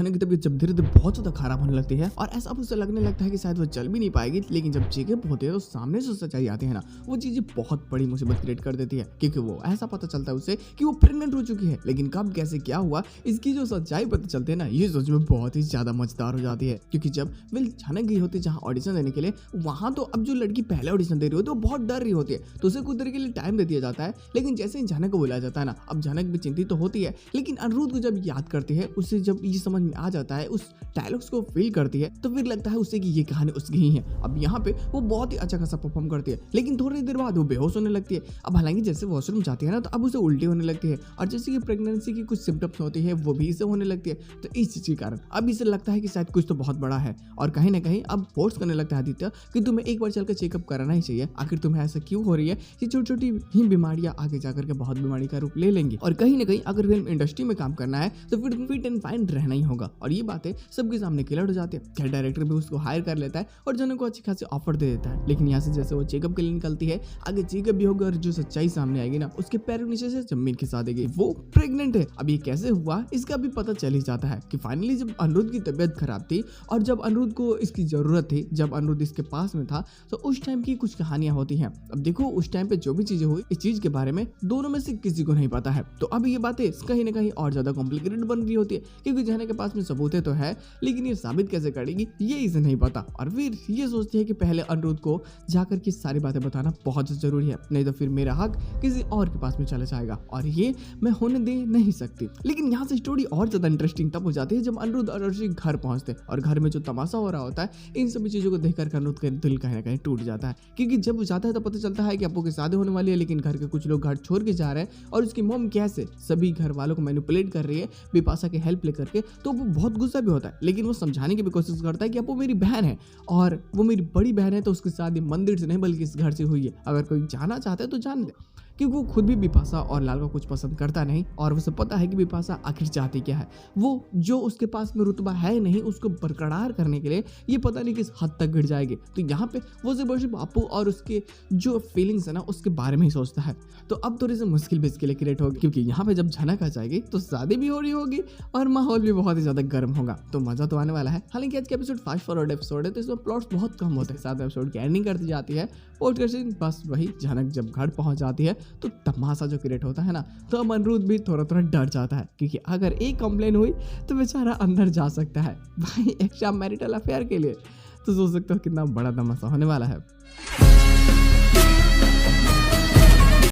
झनक की तबीयत जब धीरे धीरे बहुत ज्यादा खराब होने लगती है और ऐसा उसे लगने लगता है कि शायद वो चल भी नहीं पाएगी। लेकिन जब चेकअप होते हैं तो सामने से सच्चाई आती है ना, वो चीजें बहुत बड़ी मुसीबत क्रिएट कर देती है, क्योंकि वो ऐसा पता चलता है उसे कि वो प्रेग्नेंट हो चुकी है। लेकिन कब कैसे क्या हुआ इसकी जो सच्चाई पता चलती है ना, ये सोच में बहुत ही ज्यादा मजेदार हो जाती है। क्योंकि जब विल झनक गई होती है जहाँ ऑडिशन देने के लिए, वहां तो अब जो लड़की पहले ऑडिशन दे रही होती है वो बहुत डर रही होती है, तो उसे कुछ देर के लिए टाइम दे दिया जाता है। लेकिन जैसे ही झनक को बुलाया जाता है ना, अब झनक भी चिंतित तो होती है, लेकिन अनिरुद्ध को जब याद करती है, उसे जब ये समझ में आ जाता है, उस डायलॉग्स को फील करती है, तो फिर लगता है उसे कि ये कहानी उसकी ही है। अब यहाँ पे वो बहुत ही अच्छा खासा परफॉर्म करती है, लेकिन थोड़ी देर बाद वो बेहोश होने लगती है। अब हालांकि जैसे वॉशरूम जाती है ना, तो अब उसे उल्टी होने लगती है, और जैसे कि प्रेगनेंसी की कुछ सिम्टम्स होती है वो भी इसे होने लगती है। तो इस चीज के कारण अब इसे लगता है कि शायद कुछ तो बहुत बड़ा है, और कहीं ना कहीं अब फोर्स करने लगता है आदित्य कि तुम्हें एक बार चलकर चेकअप कराना ही चाहिए। आखिर तुम्हें ऐसा क्यों हो रही है? ये छोटी छोटी ही बीमारियां आगे जाकर के बहुत बीमारी का रूप ले लेंगी, और कहीं ना कहीं अगर फिल्म इंडस्ट्री में काम करना है तो फिर फिट एंड फाइन रहना ही होगा। और ये बातें सबके सामने क्लियर हो जाती है। खैर डायरेक्टर भी उसको हायर कर लेता है और जनों को अच्छी खासी ऑफर दे देता है। लेकिन यहाँ से जैसे वो चेकअप के लिए निकलती है, आगे चेकअप भी होगा और जो सच्चाई सामने आएगी ना, उसके पैरों नीचे से जमीन खिसा देगी, वो प्रेग्नेंट है। अब ये कैसे हुआ इसका भी पता चल ही जाता है कि फाइनली जब अनिरुद्ध की तबीयत खराब थी और जब अनिरुद्ध को इसकी जरूरत थी, जब अनिरुद्ध इसके पास में था, तो उस टाइम की कुछ कहानियां होती हैं। अब देखो उस टाइम पे जो भी चीजें हुई, इस चीज के बारे में दोनों में से किसी को नहीं पता है। तो अब ये बातें कहीं ना कहीं और ज्यादा कॉम्प्लिकेटेड बन रही होती है, क्योंकि झनक के पास में सबूत तो है, लेकिन ये साबित कैसे करेगी ये इसे नहीं पता। और फिर ये सोचती है कि पहले अनिरुद्ध को जाकर के सारी बातें बताना बहुत जरूरी है, नहीं तो फिर मेरा हक किसी और के पास में चला जाएगा, और ये मैं होने दे नहीं सकती। लेकिन यहाँ से स्टोरी और ज्यादा इंटरेस्टिंग तब हो जाती है जब अनिरुद्ध और अर्शी घर पहुंचते हैं, और घर में जो तमाशा हो रहा होता है, इन सभी चीजों को देखकर अनिरुद्ध का दिल कहीं ना कहीं टूट जाता है। क्योंकि जब वो जाता है तो पता चलता है कि अप्पू की शादी होने वाली है, लेकिन घर के कुछ लोग घर छोड़ के जा रहे हैं, और उसकी मॉम कैसे सभी घर वालों को मैनिपुलेट कर रही है बिपाशा की हेल्प लेकर के। तो वो बहुत गुस्सा भी होता है, लेकिन वो समझाने की भी कोशिश करता है कि अप्पू मेरी बहन है, और वो मेरी बड़ी बहन है, तो उसकी शादी मंदिर से नहीं बल्कि इस घर से हुई है। अगर कोई जाना चाहता है तो जान दे, क्योंकि वो खुद भी बिपाशा और लाल को कुछ पसंद करता नहीं, और उसे पता है कि बिपाशा आखिर चाहती क्या है। वो जो उसके पास में रुतबा है नहीं, उसको बरकरार करने के लिए ये पता नहीं किस हद तक गिर जाएगी। तो यहाँ पे वो सिर्फ अप्पू और उसके जो फीलिंग्स है ना, उसके बारे में ही सोचता है। तो अब थोड़ी सी मुश्किल भी इसके लिए क्रिएट होगी, क्योंकि यहाँ पे जब झनक आ जाएगी तो शादी भी हो रही होगी और माहौल भी बहुत ही ज्यादा गर्म होगा। तो मजा तो आने वाला है। हालांकि आज का एपिसोड फास्ट फॉरवर्ड एपिसोड है, तो इसमें प्लॉट्स बहुत कम होते हैं। 7 एपिसोड की एंडिंग कर दी जाती है, पोस्ट कर बस वही झनक जब घर पहुंच जाती है तो तमाशा जो क्रिएट होता है ना, तो अब अनिरुद्ध भी थोड़ा थोड़ा डर जाता है, क्योंकि अगर एक कंप्लेन हुई तो बेचारा अंदर जा सकता है भाई एक्स्ट्रा मैरिटल अफेयर के लिए। तो सोच सकते हो कितना बड़ा तमाशा होने वाला है।